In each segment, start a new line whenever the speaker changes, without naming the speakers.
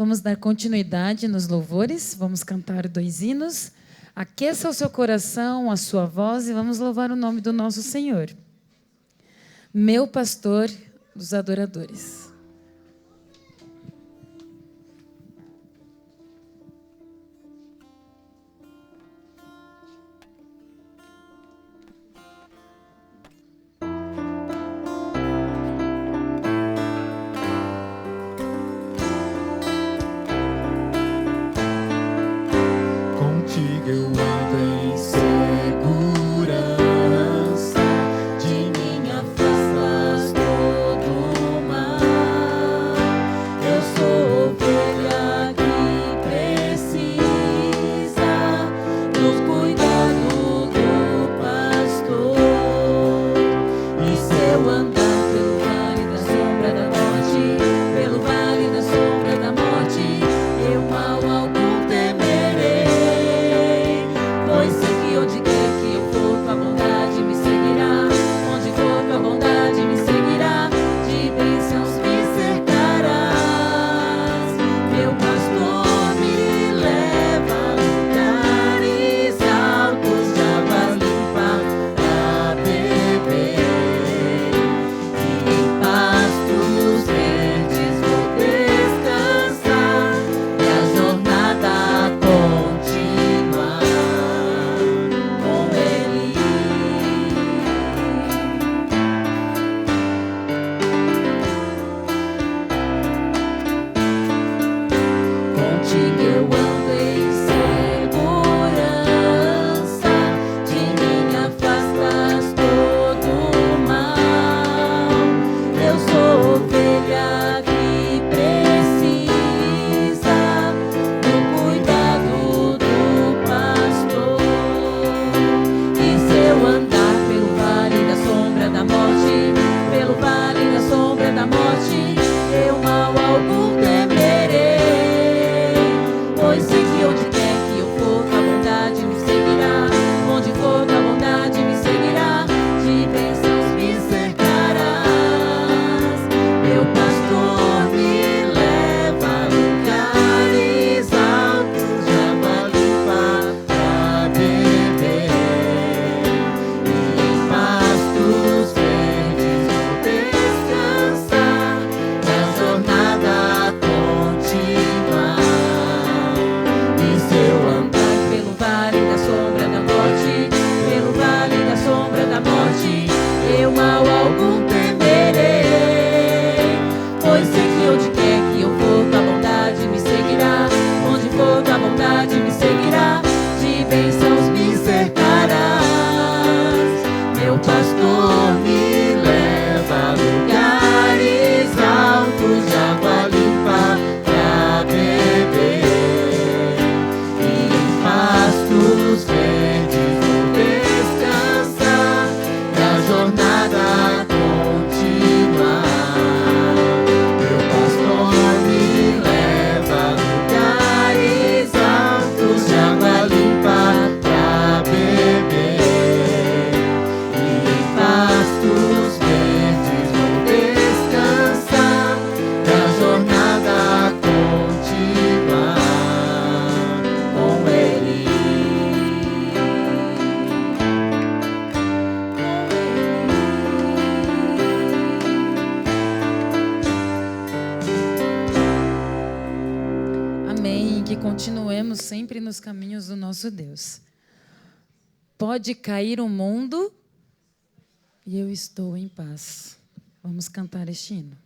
Vamos dar continuidade nos louvores, vamos cantar 2 hinos. Aqueça o seu coração, a sua voz e vamos louvar o nome do nosso Senhor. Meu pastor dos adoradores.
Eu ando em segurança, de mim afastas todo mal. Eu sou ovelha que precisa dos cuidados do pastor. E se eu andar pelo vale da sombra da morte, pelo vale da sombra da morte, eu mal algum temerei. Pois sei que onde quer que eu for, tua bondade me seguirá. Onde for, tua bondade me seguirá. De bênçãos me cercarás. Meu pastor me leva a lugares altos, de águas limpas pra beber. E em pastos verdes vou descansar, e a jornada continuar. Contigo eu ando em segurança, de mim afastas todo mal. Eu sou ovelha que precisa do cuidado do pastor. E se eu andar pelo vale da sombra da morte, pelo vale da sombra da morte, eu mal algum temerei. Pois sei que onde quer que eu for, tua bondade me seguirá. Onde for, tua bondade me seguirá. De bênçãos me cercarás. Meu pastor me leva a lugares altos, de água limpa pra beber. E em pastos verdes vou descansar, e a jornada continuar. E se eu andar pelo vale da sombra da morte, pelo vale da sombra da morte, eu mal algum temerei. Pois sei que onde quer que eu for, tua bondade me seguirá. Onde for, tua bondade me seguirá. De bênçãos me cercarás. Meu pastor me leva a lugares altos, de água limpa pra beber. E em pastos verdes vou descansar, e a jornada continuar. Meu pastor me leva a lugares altos, de água limpa pra beber. E em pastos verdes vou descansar, e a jornada continuar com Ele.
Amém. Que continuemos sempre nos caminhos do nosso Deus. Pode cair o mundo e eu estou em paz. Vamos cantar este hino.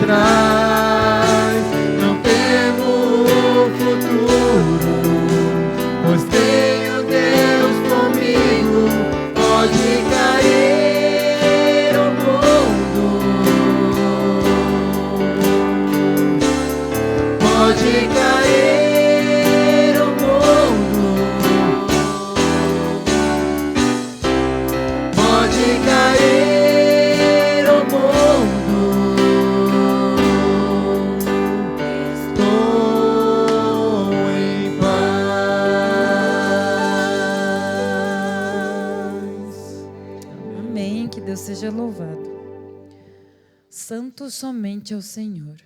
trás. Não temo o futuro, pois tenho Deus comigo. Pode cair o mundo, pode cair o mundo, pode cair o mundo. Estou em paz.
Amém. Que Deus seja louvado. Santo somente ao Senhor.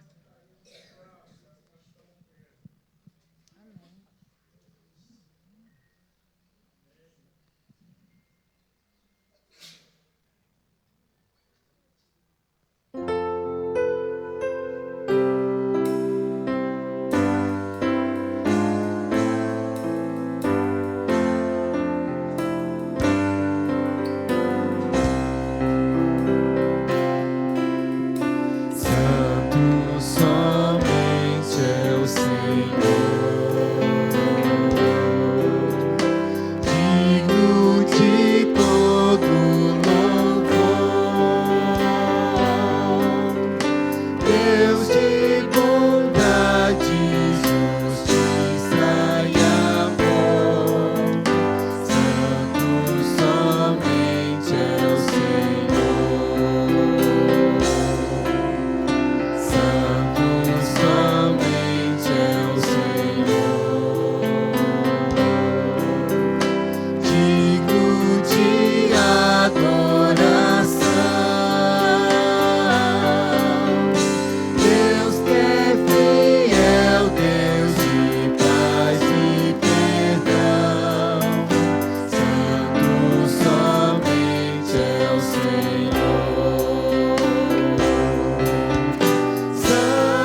Santo somente é o Senhor, digno de todo louvor. Deus de bondade, justiça e amor. Santo somente é o Senhor. Santo somente é o Senhor, digno de adoração. Deus que é fiel, Deus de paz e perdão. Santo somente é o Senhor. Santo, Santo,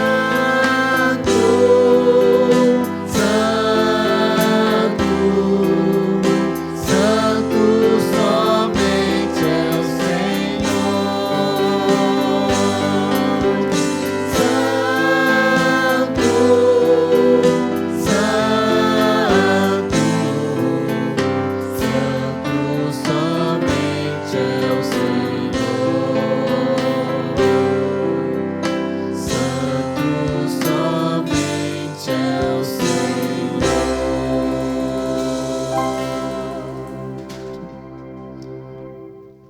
Santo somente é o Senhor. Santo, Santo, Santo somente é o Senhor. Santo somente é o Senhor.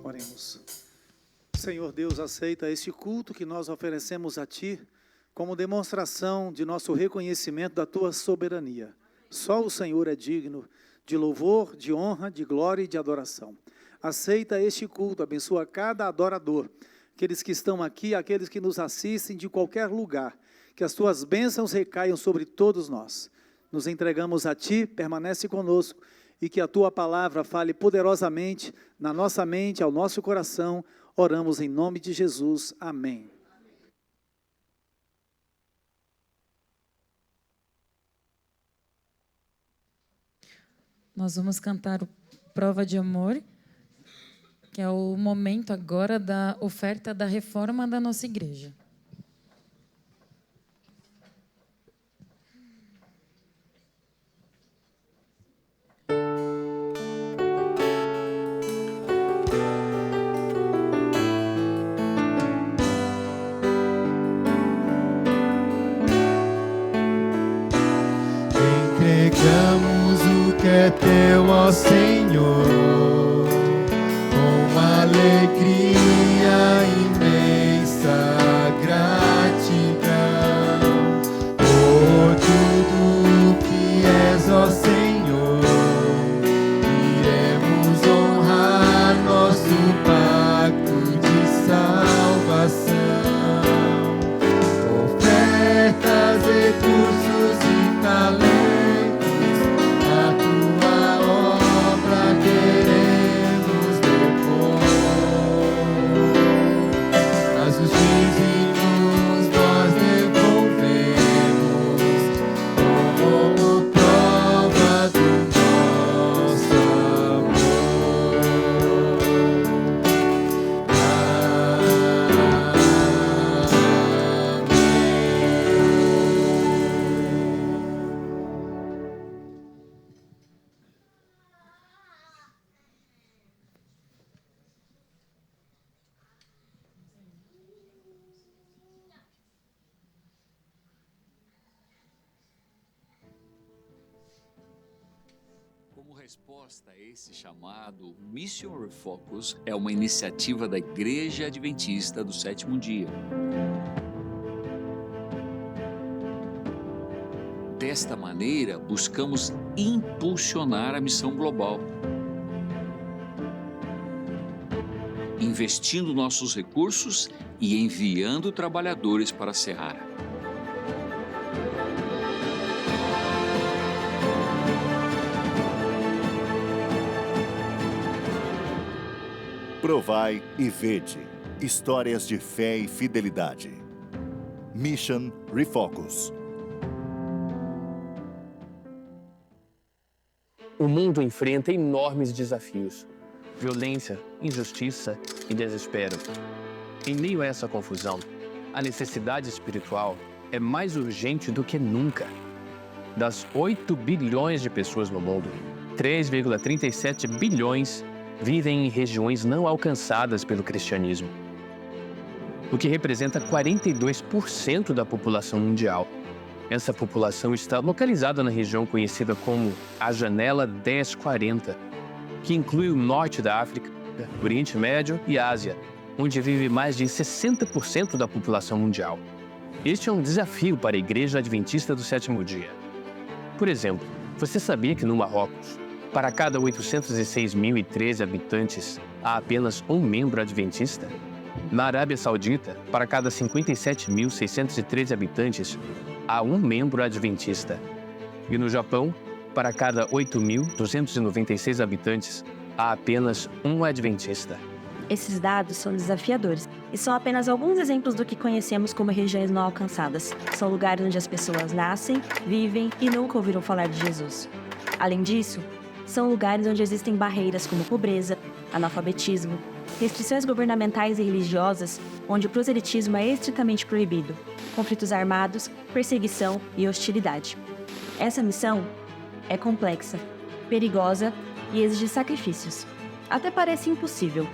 Oremos. Senhor Deus, aceita este culto que nós oferecemos a Ti como demonstração de nosso reconhecimento da Tua soberania. Só o Senhor é digno de louvor, de honra, de glória e de adoração. Aceita este culto, abençoa cada adorador, aqueles que estão aqui, aqueles que nos assistem de qualquer lugar, que as Tuas bênçãos recaiam sobre todos nós. Nos entregamos a Ti, permanece conosco, e que a Tua palavra fale poderosamente na nossa mente, ao nosso coração. Oramos em nome de Jesus. Amém.
Nós vamos cantar o Prova de Amor, que é o momento agora da oferta da reforma da nossa igreja.
Entregamos o que é teu, ó Senhor, com alegria imensa, gratidão por tudo que és, ó Senhor. Iremos honrar nosso pacto de salvação, ofertas, recursos e talentos. A tua obra queremos depor.
Como resposta a esse chamado, Mission Refocus é uma iniciativa da Igreja Adventista do Sétimo Dia. Desta maneira, buscamos impulsionar a missão global, investindo nossos recursos e enviando trabalhadores para a Seara.
Provai e vede. Histórias de fé e fidelidade. Mission Refocus.
O mundo enfrenta enormes desafios: violência, injustiça e desespero. Em meio a essa confusão, a necessidade espiritual é mais urgente do que nunca. Das 8 bilhões de pessoas no mundo, 3,37 bilhões vivem em regiões não alcançadas pelo cristianismo, o que representa 42% da população mundial. Essa população está localizada na região conhecida como a Janela 1040, que inclui o norte da África, o Oriente Médio e a Ásia, onde vive mais de 60% da população mundial. Este é um desafio para a Igreja Adventista do Sétimo Dia. Por exemplo, você sabia que no Marrocos, para cada 806.013 habitantes, há apenas um membro adventista? Na Arábia Saudita, para cada 57.613 habitantes, há um membro adventista. E no Japão, para cada 8.296 habitantes, há apenas um adventista.
Esses dados são desafiadores e são apenas alguns exemplos do que conhecemos como regiões não alcançadas. São lugares onde as pessoas nascem, vivem e nunca ouviram falar de Jesus. Além disso, são lugares onde existem barreiras como pobreza, analfabetismo, restrições governamentais e religiosas, onde o proselitismo é estritamente proibido, conflitos armados, perseguição e hostilidade. Essa missão é complexa, perigosa e exige sacrifícios. Até parece impossível,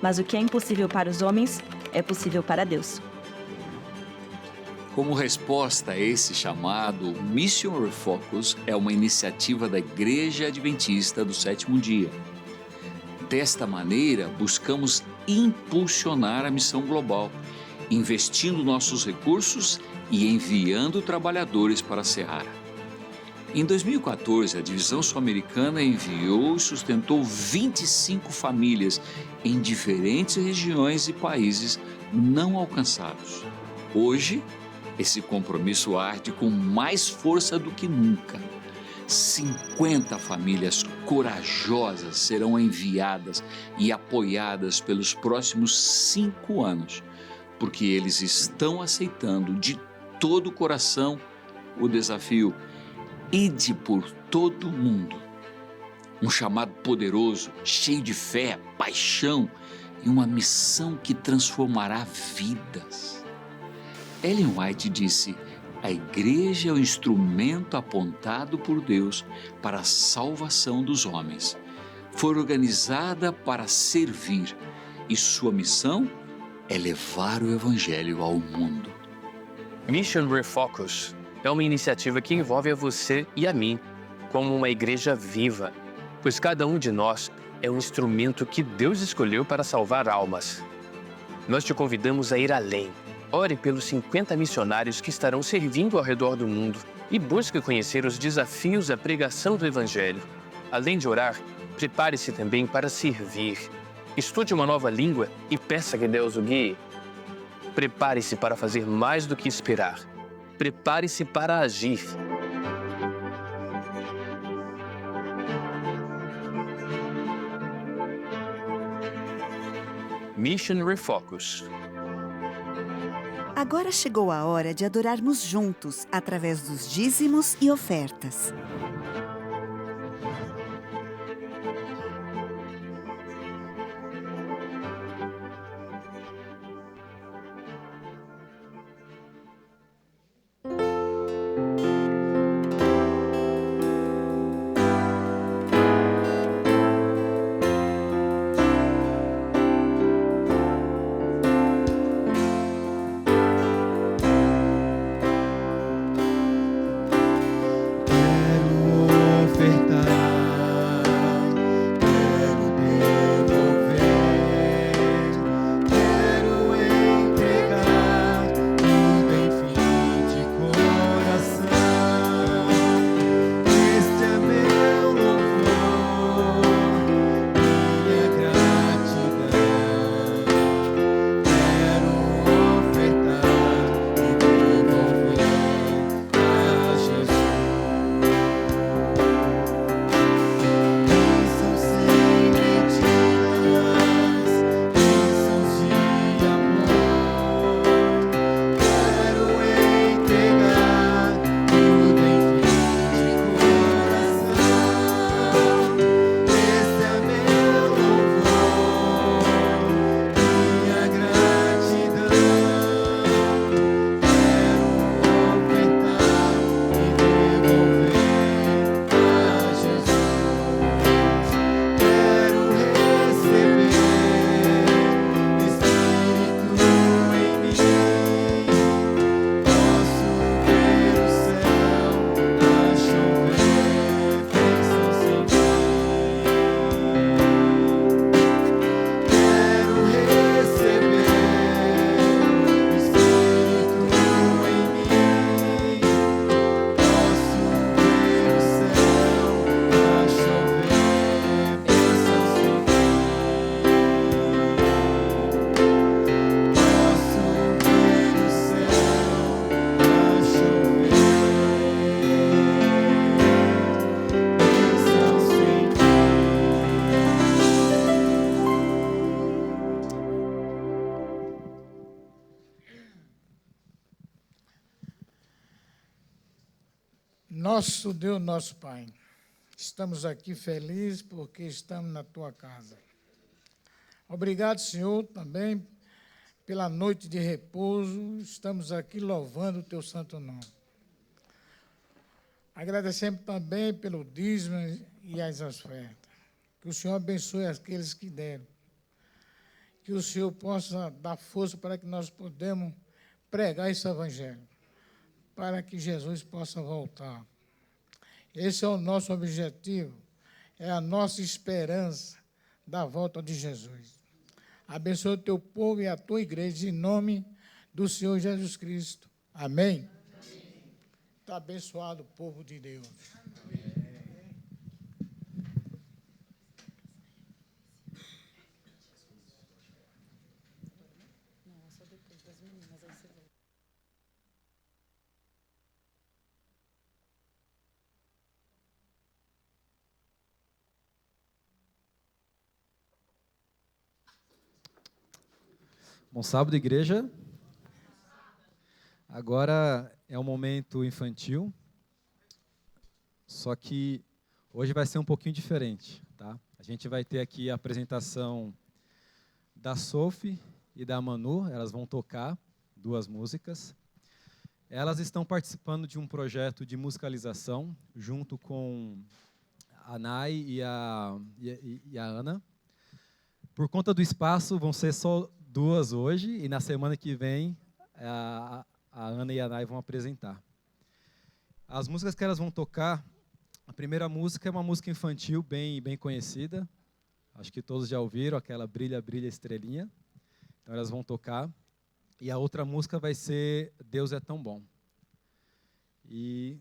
mas o que é impossível para os homens é possível para Deus.
Como resposta a esse chamado, Mission Refocus é uma iniciativa da Igreja Adventista do Sétimo Dia. Desta maneira, buscamos impulsionar a missão global, investindo nossos recursos e enviando trabalhadores para a Seara. Em 2014, a Divisão Sul-Americana enviou e sustentou 25 famílias em diferentes regiões e países não alcançados. Hoje, esse compromisso arde com mais força do que nunca. 50 famílias corajosas serão enviadas e apoiadas pelos próximos 5 anos, porque eles estão aceitando de todo o coração o desafio Ide por todo o mundo. Um chamado poderoso, cheio de fé, paixão e uma missão que transformará vidas. Ellen White disse: a igreja é o instrumento apontado por Deus para a salvação dos homens. Foi organizada para servir e sua missão é levar o evangelho ao mundo.
Mission Refocus é uma iniciativa que envolve a você e a mim como uma igreja viva, pois cada um de nós é um instrumento que Deus escolheu para salvar almas. Nós te convidamos a ir além. Ore pelos 50 missionários que estarão servindo ao redor do mundo e busque conhecer os desafios da pregação do Evangelho. Além de orar, prepare-se também para servir. Estude uma nova língua e peça que Deus o guie. Prepare-se para fazer mais do que esperar. Prepare-se para agir. Mission Refocus.
Agora chegou a hora de adorarmos juntos, através dos dízimos e ofertas.
Quero
Nosso Deus, nosso Pai, estamos aqui felizes porque estamos na tua casa. Obrigado, Senhor, também pela noite de repouso. Estamos aqui louvando o teu santo nome. Agradecemos também pelo dízimo e as ofertas. Que o Senhor abençoe aqueles que deram. Que o Senhor possa dar força para que nós podemos pregar esse evangelho, para que Jesus possa voltar. Esse é o nosso objetivo, é a nossa esperança da volta de Jesus. Abençoe o teu povo e a tua igreja, em nome do Senhor Jesus Cristo. Amém? Está abençoado o povo de Deus.
Bom sábado, igreja. Agora é um momento infantil, só que hoje vai ser um pouquinho diferente, tá? A gente vai ter aqui a apresentação da Sophie e da Manu, elas vão tocar 2 músicas. Elas estão participando de um projeto de musicalização junto com a Nai e a Ana. Por conta do espaço, vão ser só 2 hoje, e na semana que vem a Ana e a Nai vão apresentar. As músicas que elas vão tocar, a primeira música é uma música infantil bem conhecida, acho que todos já ouviram, aquela Brilha, Brilha, Estrelinha. Então elas vão tocar. E a outra música vai ser Deus é Tão Bom. E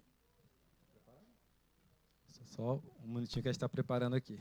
só um minutinho que a gente está preparando aqui.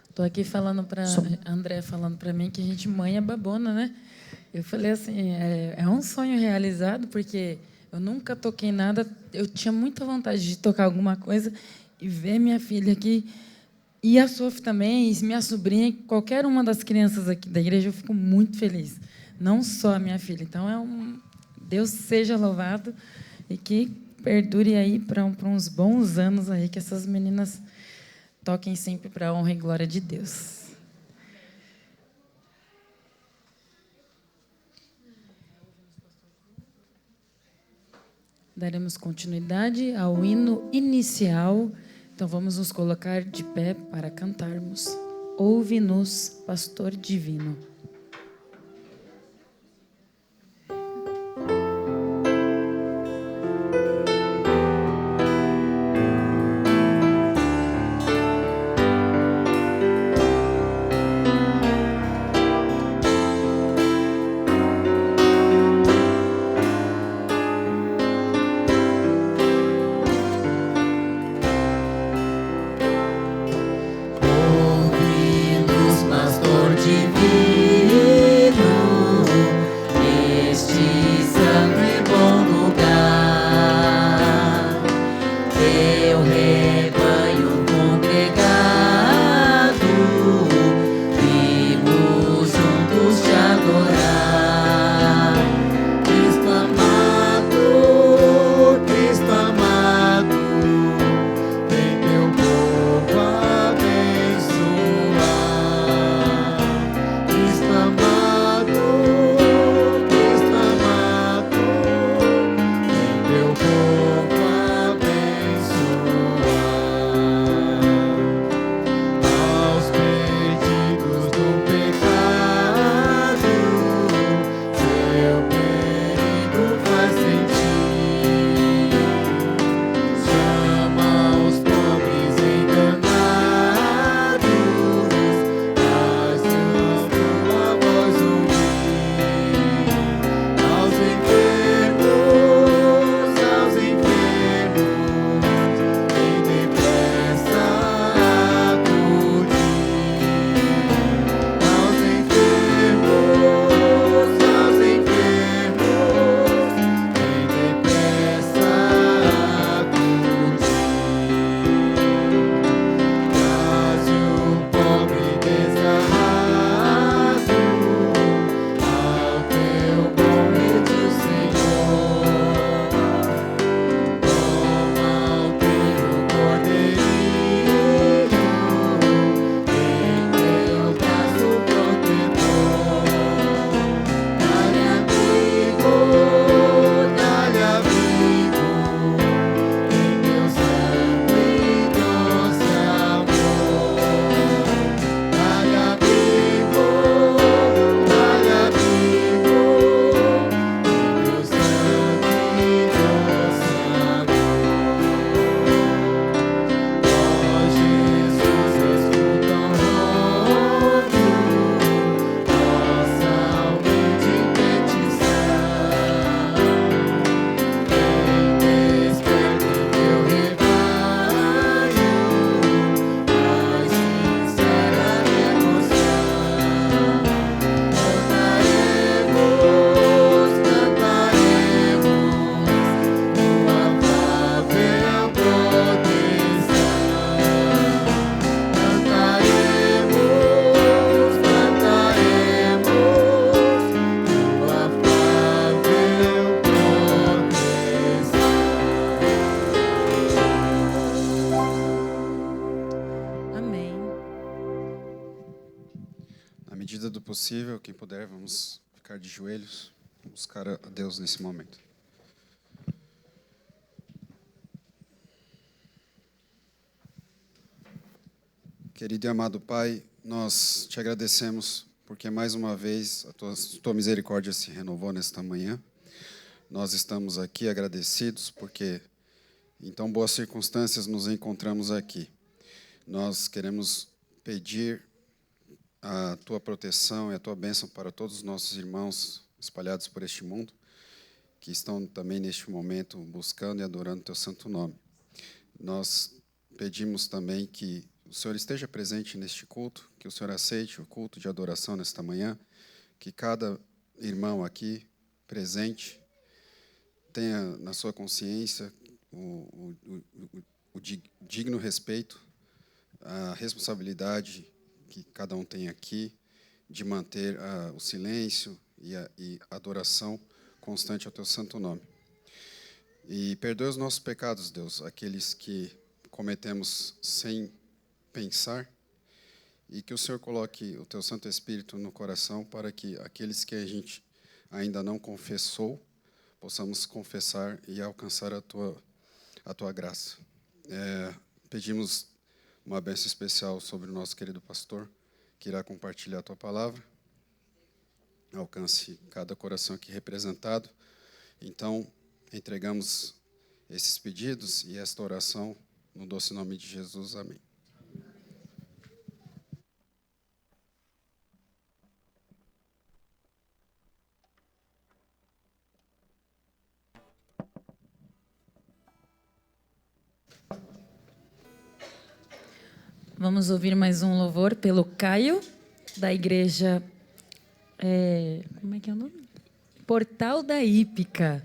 Estou aqui falando para André, falando para mim que a gente mãe é babona, né? Eu falei assim, é um sonho realizado, porque eu nunca toquei nada, eu tinha muita vontade de tocar alguma coisa e ver minha filha aqui, e a Sophie também, e minha sobrinha, qualquer uma das crianças aqui da igreja, eu fico muito feliz. Não só a minha filha. Então, Deus seja louvado e que perdure aí para uns bons anos aí, que essas meninas toquem sempre para a honra e glória de Deus. Daremos continuidade ao hino inicial. Então, vamos nos colocar de pé para cantarmos. Ouve-nos, Pastor Divino.
Ouve-nos, Pastor Divino.
medida do possível, quem puder, vamos ficar de joelhos, buscar a Deus nesse momento. Querido e amado Pai, nós te agradecemos porque mais uma vez a tua misericórdia se renovou nesta manhã. Nós estamos aqui agradecidos porque em tão boas circunstâncias nos encontramos aqui. Nós queremos pedir a tua proteção e a tua bênção para todos os nossos irmãos espalhados por este mundo que estão também neste momento buscando e adorando teu santo nome. Nós pedimos também que o Senhor esteja presente neste culto, que o Senhor aceite o culto de adoração nesta manhã, que cada irmão aqui presente tenha na sua consciência o digno respeito, a responsabilidade que cada um tem aqui de manter o silêncio e a adoração constante ao teu santo nome. E perdoe os nossos pecados, Deus, aqueles que cometemos sem pensar, e que o Senhor coloque o teu Santo Espírito no coração para que aqueles que a gente ainda não confessou, possamos confessar e alcançar a tua graça. Pedimos uma bênção especial sobre o nosso querido pastor, que irá compartilhar a tua palavra. Alcance cada coração aqui representado. Então, entregamos esses pedidos e esta oração no doce nome de Jesus. Amém.
Vamos ouvir mais um louvor pelo Caio, da igreja... como é que é o nome? Portal da Hípica.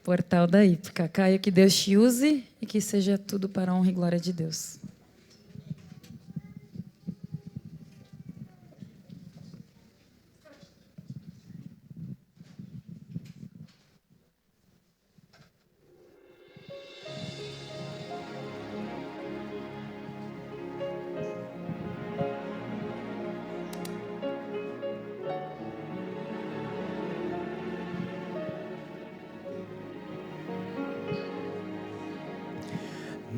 Portal da Hípica. Caio, que Deus te use e que seja tudo para a honra e glória de Deus.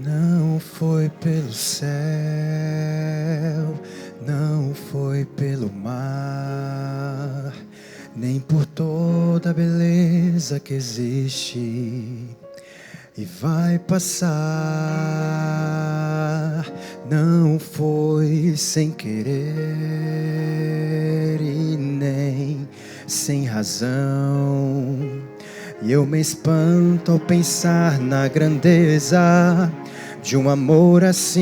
Não foi pelo céu, não foi pelo mar, nem por toda a beleza que existe e vai passar. Não foi sem querer e nem sem razão. E eu me espanto ao pensar na grandeza de um amor assim,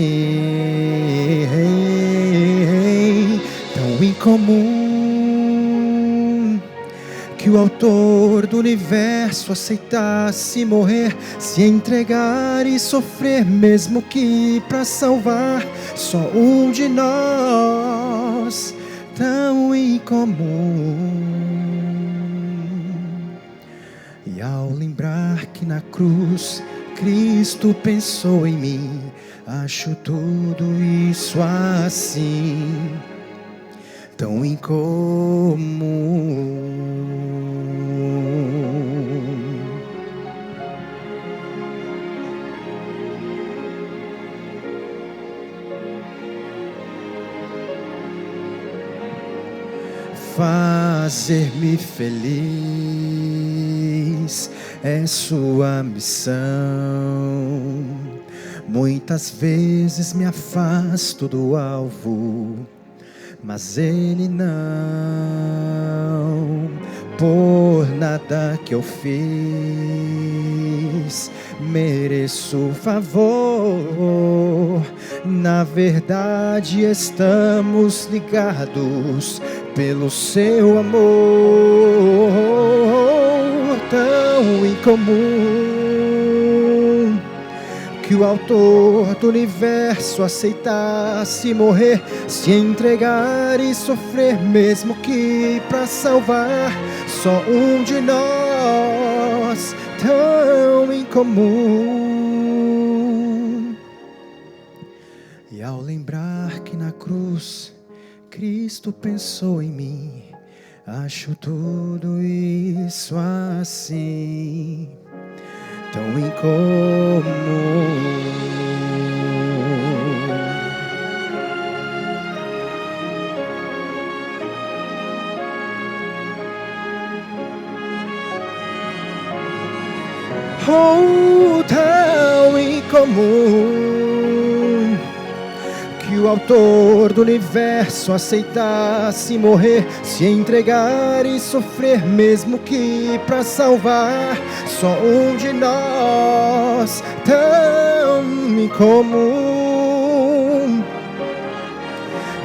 tão incomum, que o autor do universo aceitasse morrer, se entregar e sofrer, mesmo que para salvar só um de nós, tão incomum. E ao lembrar que na cruz Cristo pensou em mim, acho tudo isso assim, tão incomum. Fazer-me feliz é sua missão. Muitas vezes me afasto do alvo, mas ele não. Por nada que eu fiz mereço favor. Na verdade estamos ligados pelo seu amor, tão incomum, que o autor do universo aceitasse morrer, se entregar e sofrer, mesmo que para salvar só um de nós, tão incomum. E ao lembrar que na cruz Cristo pensou em mim, acho tudo isso assim, tão incomum. Oh, tão incomum, que o autor do universo aceitasse morrer, se entregar e sofrer, mesmo que pra salvar só um de nós, tão incomum.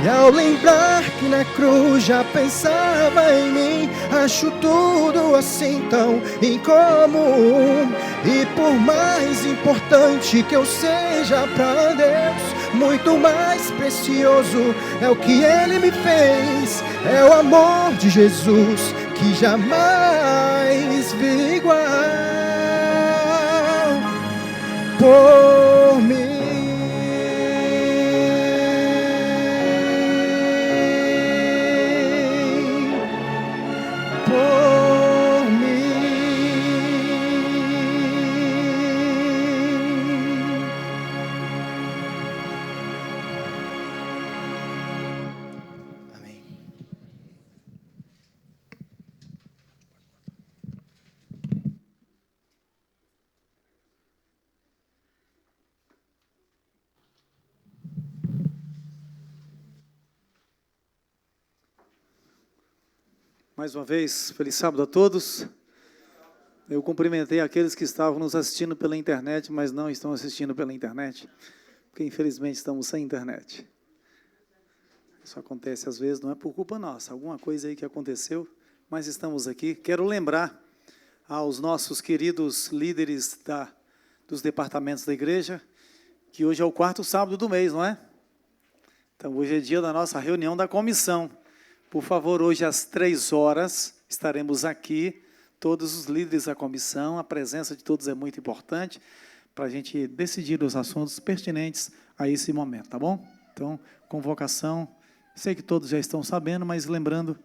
E ao lembrar que na cruz já pensava em mim, acho tudo assim tão incomum. E por mais importante que eu seja pra Deus, muito mais precioso é o que Ele me fez. É o amor de Jesus que jamais vi igual por mim.
Mais uma vez, feliz sábado a todos. Eu cumprimentei aqueles que estavam nos assistindo pela internet, mas não estão assistindo pela internet, porque infelizmente estamos sem internet. Isso acontece às vezes, não é por culpa nossa, alguma coisa aí que aconteceu, mas estamos aqui. Quero lembrar aos nossos queridos líderes dos departamentos da igreja, que hoje é o 4º sábado do mês, não é? Então, hoje é dia da nossa reunião da comissão. Por favor, hoje às 3h estaremos aqui, todos os líderes da comissão. A presença de todos é muito importante para a gente decidir os assuntos pertinentes a esse momento, tá bom? Então, convocação, sei que todos já estão sabendo, mas lembrando,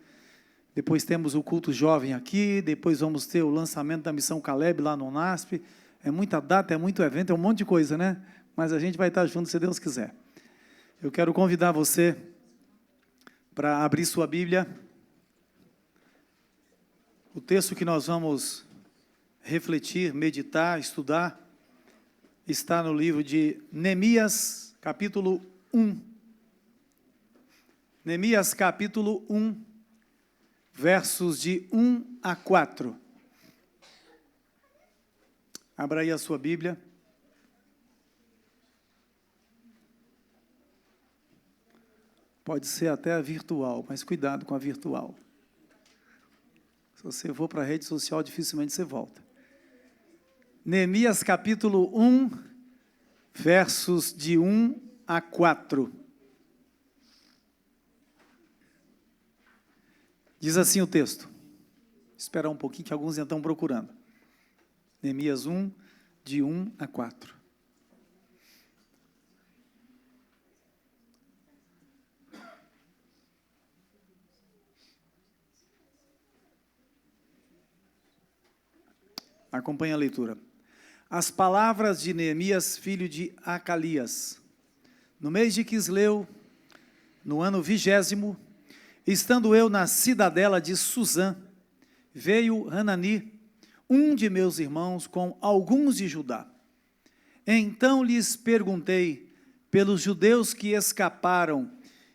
depois temos o culto jovem aqui, depois vamos ter o lançamento da Missão Caleb lá no NASP. É muita data, é muito evento, é um monte de coisa, né? Mas a gente vai estar junto se Deus quiser. Eu quero convidar você para abrir sua Bíblia. O texto que nós vamos refletir, meditar, estudar, está no livro de Neemias, capítulo 1. Neemias, capítulo 1, versos de 1 a 4. Abra aí a sua Bíblia. Pode ser até a virtual, mas cuidado com a virtual. Se você for para a rede social, dificilmente você volta. Neemias capítulo 1, versos de 1 a 4. Diz assim o texto. Espera um pouquinho que alguns já estão procurando. Neemias 1, de 1 a 4. Acompanhe a leitura. As palavras de Neemias, filho de Acalias. No mês de Quisleu, no ano 20º, estando eu na cidadela de Suzã, veio Hanani, um de meus irmãos, com alguns de Judá. Então lhes perguntei pelos judeus que escaparam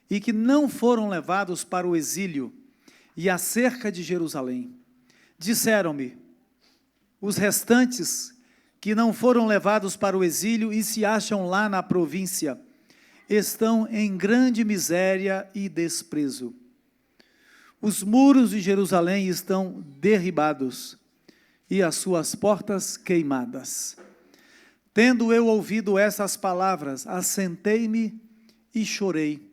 e que não foram levados para o exílio e acerca de Jerusalém. Disseram-me, os restantes que não foram levados para o exílio e se acham lá na província, estão em grande miséria e desprezo. Os muros de Jerusalém estão derribados e as suas portas queimadas. Tendo eu ouvido essas palavras, assentei-me e chorei,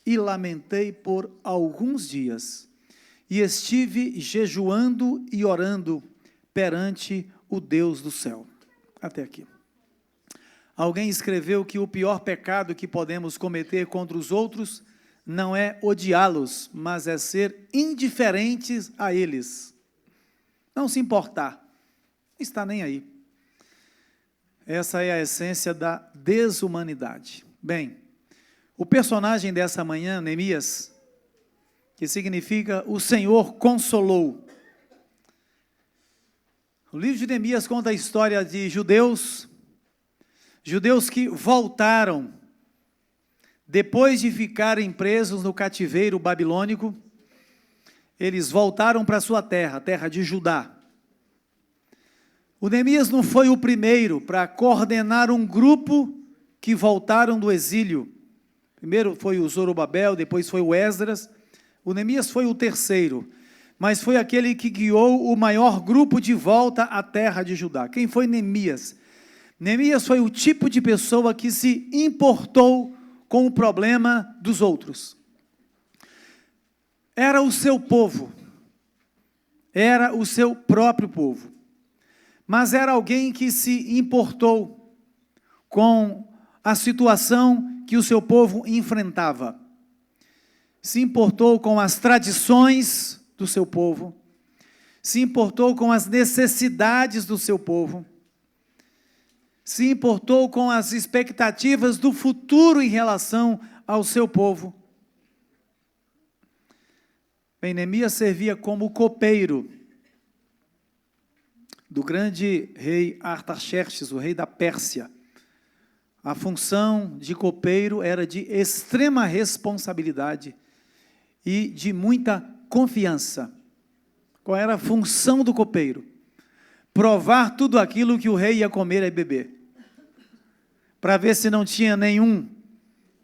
e lamentei por alguns dias, e estive jejuando e orando perante o Deus do céu. Até aqui. Alguém escreveu que o pior pecado que podemos cometer contra os outros não é odiá-los, mas é ser indiferentes a eles. Não se importar. Não está nem aí. Essa é a essência da desumanidade. Bem, o personagem dessa manhã, Neemias, que significa o Senhor consolou. O livro de Neemias conta a história de judeus que voltaram depois de ficarem presos no cativeiro babilônico, eles voltaram para sua terra, a terra de Judá. O Neemias não foi o primeiro para coordenar um grupo que voltaram do exílio. Primeiro foi o Zorobabel, depois foi o Esdras. O Neemias foi o terceiro, mas foi aquele que guiou o maior grupo de volta à terra de Judá. Quem foi Neemias? Neemias foi o tipo de pessoa que se importou com o problema dos outros. Era o seu povo, era o seu próprio povo, mas era alguém que se importou com a situação que o seu povo enfrentava. Se importou com as tradições do seu povo, se importou com as necessidades do seu povo, se importou com as expectativas do futuro em relação ao seu povo. Bem, Neemias servia como copeiro do grande rei Artaxerxes, o rei da Pérsia. A função de copeiro era de extrema responsabilidade e de muita confiança. Qual era a função do copeiro? Provar tudo aquilo que o rei ia comer e beber, para ver se não tinha nenhum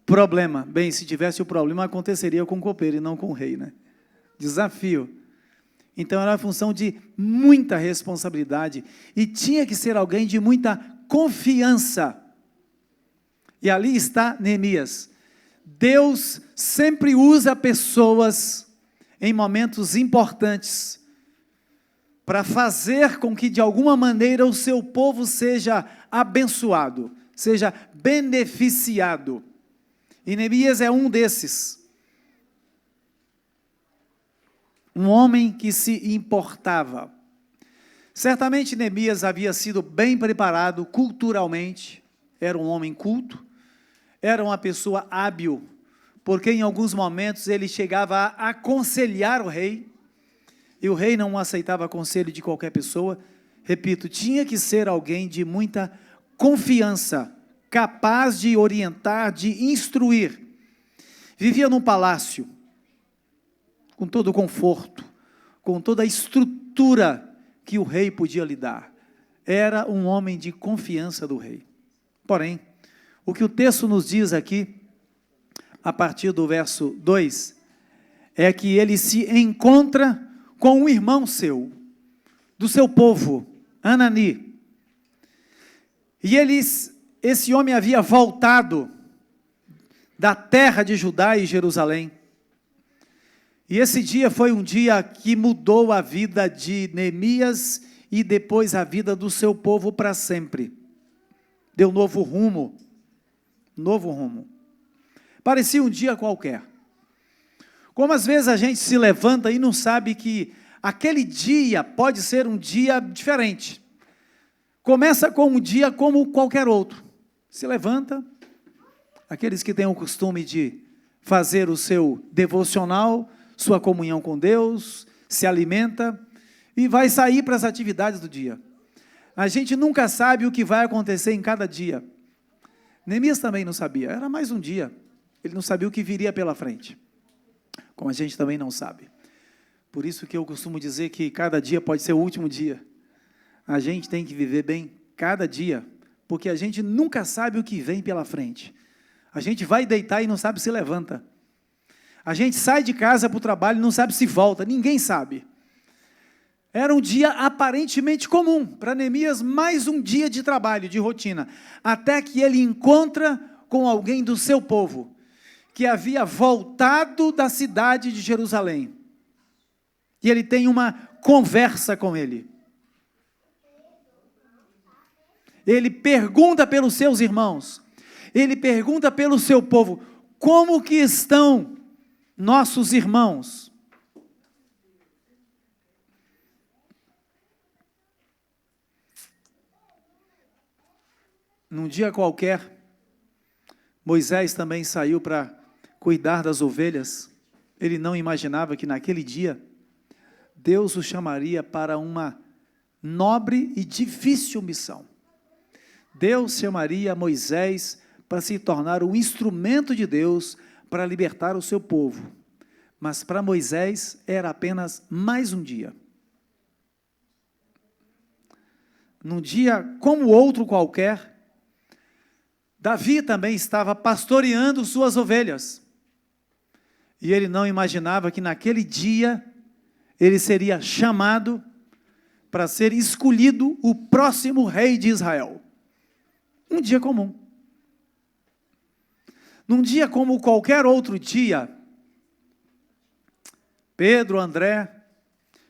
problema. Bem, se tivesse o problema, aconteceria com o copeiro e não com o rei, né? Desafio. Então era a função de muita responsabilidade e tinha que ser alguém de muita confiança. E ali está Neemias. Deus sempre usa pessoas em momentos importantes para fazer com que, de alguma maneira, o seu povo seja abençoado, seja beneficiado. E Neemias é um desses. Um homem que se importava. Certamente Neemias havia sido bem preparado culturalmente, era um homem culto, era uma pessoa hábil, porque em alguns momentos ele chegava a aconselhar o rei, e o rei não aceitava conselho de qualquer pessoa. Repito, tinha que ser alguém de muita confiança, capaz de orientar, de instruir. Vivia num palácio, com todo o conforto, com toda a estrutura que o rei podia lhe dar. Era um homem de confiança do rei. Porém, o que o texto nos diz aqui, a partir do verso 2, é que ele se encontra com um irmão seu, do seu povo, Anani. E esse homem havia voltado da terra de Judá e Jerusalém. E esse dia foi um dia que mudou a vida de Neemias e depois a vida do seu povo para sempre. Deu novo rumo. Novo rumo. Parecia um dia qualquer. Como às vezes a gente se levanta e não sabe que aquele dia pode ser um dia diferente. Começa com um dia como qualquer outro. Se levanta, aqueles que têm o costume de fazer o seu devocional, sua comunhão com Deus, se alimenta e vai sair para as atividades do dia. A gente nunca sabe o que vai acontecer em cada dia. Neemias também não sabia, era mais um dia. Ele não sabia o que viria pela frente, como a gente também não sabe. Por isso que eu costumo dizer que cada dia pode ser o último dia. A gente tem que viver bem cada dia, porque a gente nunca sabe o que vem pela frente. A gente vai deitar e não sabe se levanta. A gente sai de casa para o trabalho e não sabe se volta, ninguém sabe. Era um dia aparentemente comum, para Neemias, mais um dia de trabalho, de rotina, até que ele encontra com alguém do seu povo, que havia voltado da cidade de Jerusalém. E ele tem uma conversa com ele. Ele pergunta pelos seus irmãos, ele pergunta pelo seu povo, como que estão nossos irmãos? Num dia qualquer, Moisés também saiu para cuidar das ovelhas. Ele não imaginava que naquele dia, Deus o chamaria para uma nobre e difícil missão. Deus chamaria Moisés para se tornar um instrumento de Deus para libertar o seu povo. Mas para Moisés era apenas mais um dia. Num dia como outro qualquer, Davi também estava pastoreando suas ovelhas. E ele não imaginava que naquele dia ele seria chamado para ser escolhido o próximo rei de Israel. Um dia comum. Num dia como qualquer outro dia, Pedro, André,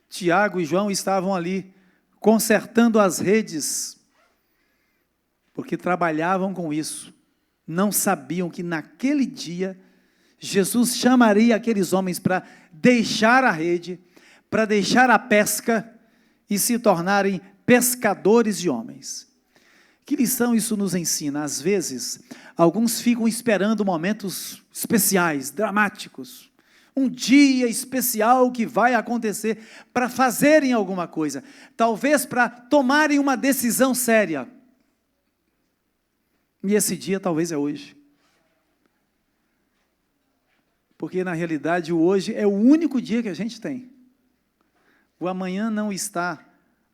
Tiago e João estavam ali consertando as redes, porque trabalhavam com isso. Não sabiam que naquele dia Jesus chamaria aqueles homens para deixar a rede, para deixar a pesca e se tornarem pescadores de homens. Que lição isso nos ensina? Às vezes, alguns ficam esperando momentos especiais, dramáticos, um dia especial que vai acontecer para fazerem alguma coisa, talvez para tomarem uma decisão séria. E esse dia talvez é hoje. Porque na realidade o hoje é o único dia que a gente tem. O amanhã não está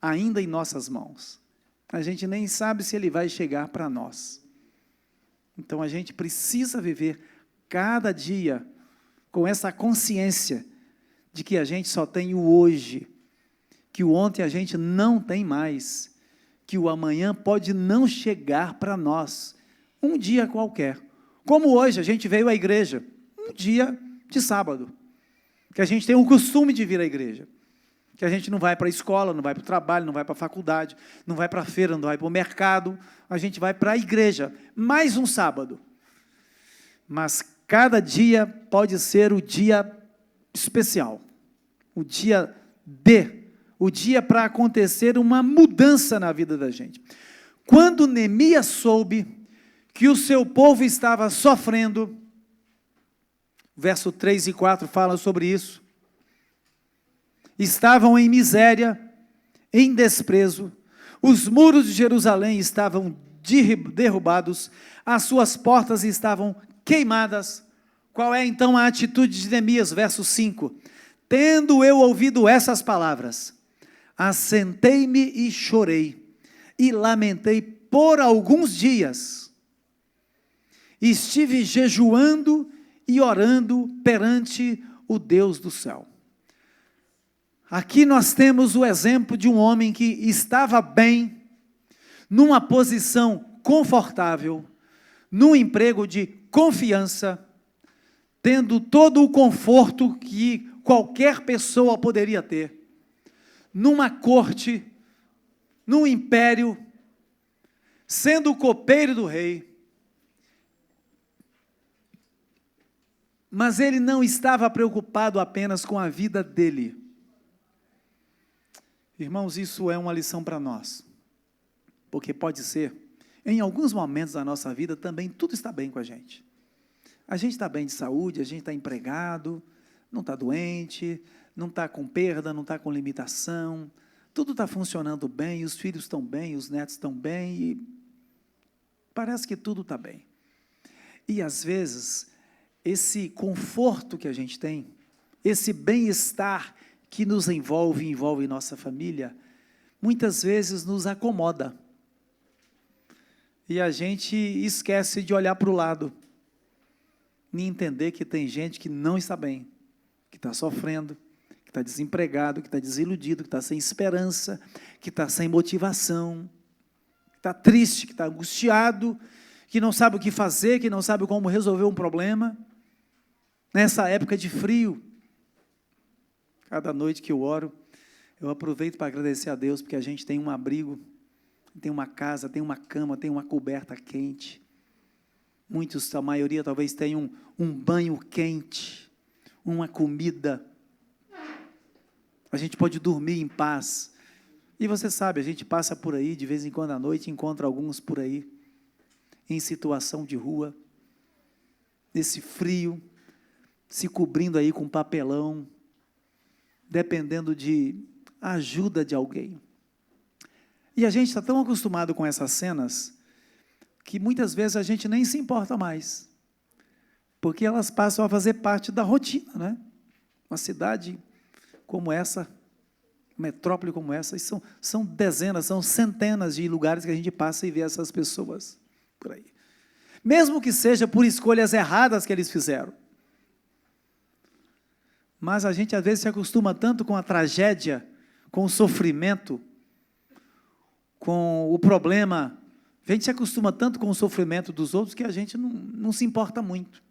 ainda em nossas mãos. A gente nem sabe se ele vai chegar para nós. Então a gente precisa viver cada dia com essa consciência de que a gente só tem o hoje, que o ontem a gente não tem mais, que o amanhã pode não chegar para nós, um dia qualquer. Como hoje a gente veio à igreja, um dia de sábado, que a gente tem o costume de vir à igreja, que a gente não vai para a escola, não vai para o trabalho, não vai para a faculdade, não vai para a feira, não vai para o mercado, a gente vai para a igreja, mais um sábado. Mas cada dia pode ser o dia especial, o dia para acontecer uma mudança na vida da gente. Quando Neemias soube que o seu povo estava sofrendo, verso 3 e 4 fala sobre isso, estavam em miséria, em desprezo, os muros de Jerusalém estavam derrubados, as suas portas estavam queimadas. Qual é então a atitude de Neemias? Verso 5. Tendo eu ouvido essas palavras, assentei-me e chorei, e lamentei por alguns dias. Estive jejuando e orando perante o Deus do céu. Aqui nós temos o exemplo de um homem que estava bem, numa posição confortável, num emprego de confiança, tendo todo o conforto que qualquer pessoa poderia ter, numa corte, num império, sendo o copeiro do rei. Mas ele não estava preocupado apenas com a vida dele. Irmãos, isso é uma lição para nós, porque pode ser, em alguns momentos da nossa vida também tudo está bem com a gente está bem de saúde, a gente está empregado, não está doente, não está com perda, não está com limitação, tudo está funcionando bem, os filhos estão bem, os netos estão bem, e parece que tudo está bem. E às vezes, esse conforto que a gente tem, esse bem-estar que nos envolve nossa família, muitas vezes nos acomoda. E a gente esquece de olhar para o lado, e entender que tem gente que não está bem, que está sofrendo, que está desempregado, que está desiludido, que está sem esperança, que está sem motivação, que está triste, que está angustiado, que não sabe o que fazer, que não sabe como resolver um problema. Nessa época de frio, cada noite que eu oro, eu aproveito para agradecer a Deus, porque a gente tem um abrigo, tem uma casa, tem uma cama, tem uma coberta quente. Muitos, a maioria talvez tenham um banho quente, uma comida. A gente pode dormir em paz. E você sabe, a gente passa por aí, de vez em quando à noite, encontra alguns por aí, em situação de rua, nesse frio, se cobrindo aí com papelão, dependendo de ajuda de alguém. E a gente está tão acostumado com essas cenas, que muitas vezes a gente nem se importa mais, porque elas passam a fazer parte da rotina, né? Uma cidade como essa, metrópole como essa, e são dezenas, são centenas de lugares que a gente passa e vê essas pessoas por aí. Mesmo que seja por escolhas erradas que eles fizeram. Mas a gente às vezes se acostuma tanto com a tragédia, com o sofrimento, com o problema. A gente se acostuma tanto com o sofrimento dos outros que a gente não se importa muito.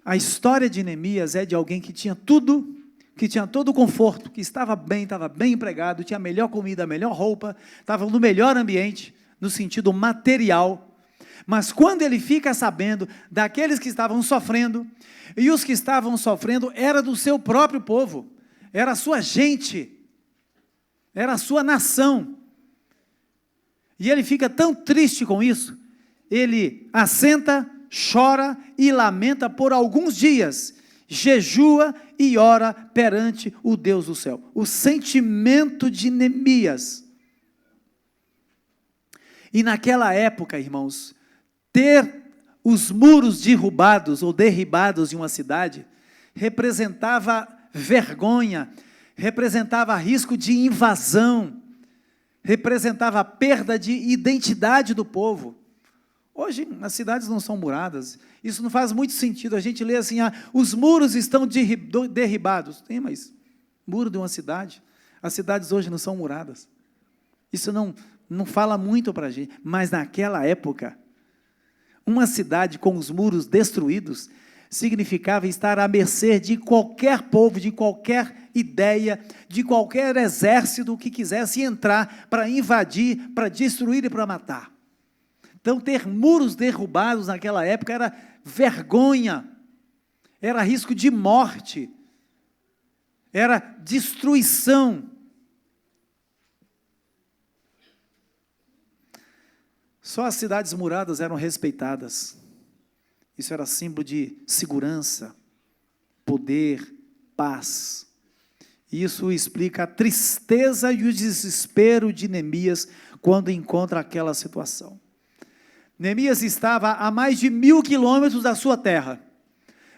A história de Neemias é de alguém que tinha tudo, que tinha todo o conforto, que estava bem empregado, tinha a melhor comida, a melhor roupa, estava no melhor ambiente, no sentido material. Mas quando ele fica sabendo daqueles que estavam sofrendo, e os que estavam sofrendo era do seu próprio povo, era a sua gente, era a sua nação, e ele fica tão triste com isso, ele assenta, chora e lamenta por alguns dias, jejua e ora perante o Deus do céu. O sentimento de Neemias. E naquela época, irmãos, ter os muros derrubados ou derribados de uma cidade representava vergonha, representava risco de invasão, representava perda de identidade do povo. Hoje as cidades não são muradas, isso não faz muito sentido. A gente lê assim, os muros estão derribados. Tem, mas muro de uma cidade, as cidades hoje não são muradas. Isso não fala muito para a gente, mas naquela época, uma cidade com os muros destruídos significava estar à mercê de qualquer povo, de qualquer ideia, de qualquer exército que quisesse entrar para invadir, para destruir e para matar. Então, ter muros derrubados naquela época era vergonha, era risco de morte, era destruição. Só as cidades muradas eram respeitadas. Isso era símbolo de segurança, poder, paz. Isso explica a tristeza e o desespero de Neemias quando encontra aquela situação. Neemias estava a mais de 1000 quilômetros da sua terra,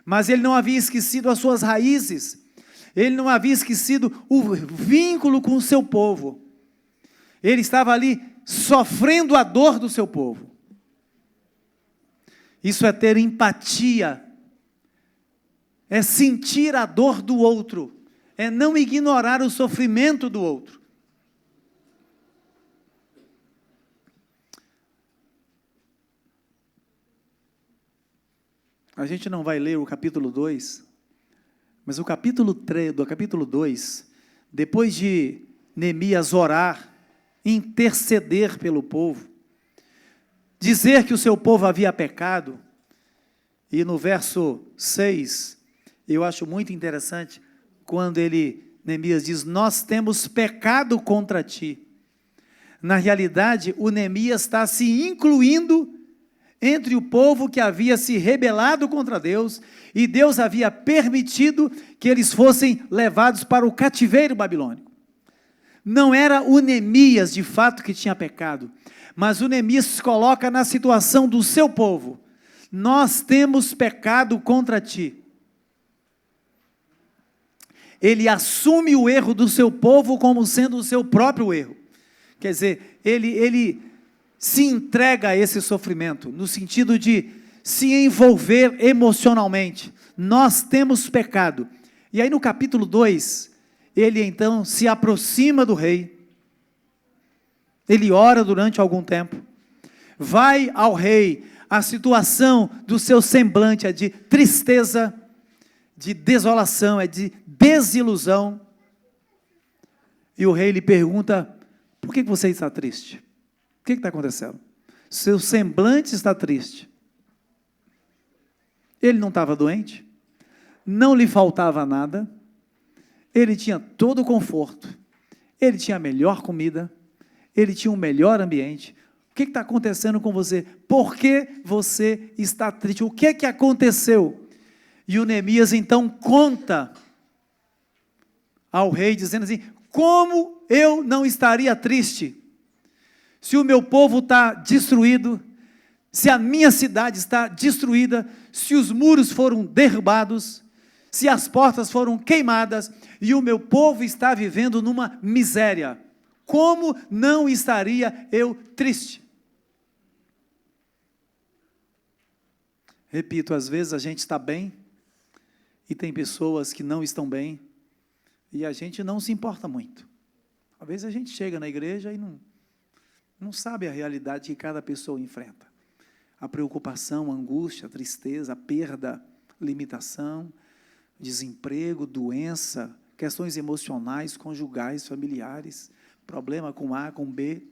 mas ele não havia esquecido as suas raízes, ele não havia esquecido o vínculo com o seu povo. Ele estava ali sofrendo a dor do seu povo. Isso é ter empatia, é sentir a dor do outro, é não ignorar o sofrimento do outro. A gente não vai ler o capítulo 2, mas o capítulo 3, do capítulo 2, depois de Neemias orar, interceder pelo povo, dizer que o seu povo havia pecado, e no verso 6, eu acho muito interessante, quando Neemias diz, nós temos pecado contra ti. Na realidade, o Neemias está se incluindo entre o povo que havia se rebelado contra Deus, e Deus havia permitido que eles fossem levados para o cativeiro babilônico. Não era o Neemias, de fato, que tinha pecado, mas o Neemias se coloca na situação do seu povo. Nós temos pecado contra ti. Ele assume o erro do seu povo como sendo o seu próprio erro. Quer dizer, ele se entrega a esse sofrimento, no sentido de se envolver emocionalmente. Nós temos pecado. E aí no capítulo 2, ele então se aproxima do rei, ele ora durante algum tempo, vai ao rei, a situação do seu semblante é de tristeza, de desolação, é de desilusão, e o rei lhe pergunta, por que você está triste? O que está acontecendo? Seu semblante está triste. Ele não estava doente, não lhe faltava nada, ele tinha todo o conforto, ele tinha a melhor comida, ele tinha um melhor ambiente. O que está acontecendo com você? Por que você está triste? O que aconteceu? E o Neemias então conta ao rei, dizendo assim, como eu não estaria triste, se o meu povo está destruído, se a minha cidade está destruída, se os muros foram derrubados, se as portas foram queimadas e o meu povo está vivendo numa miséria, como não estaria eu triste? Repito, às vezes a gente está bem e tem pessoas que não estão bem e a gente não se importa muito. Às vezes a gente chega na igreja e não sabe a realidade que cada pessoa enfrenta. A preocupação, a angústia, a tristeza, a perda, limitação, desemprego, doença, questões emocionais, conjugais, familiares, problema com A, com B.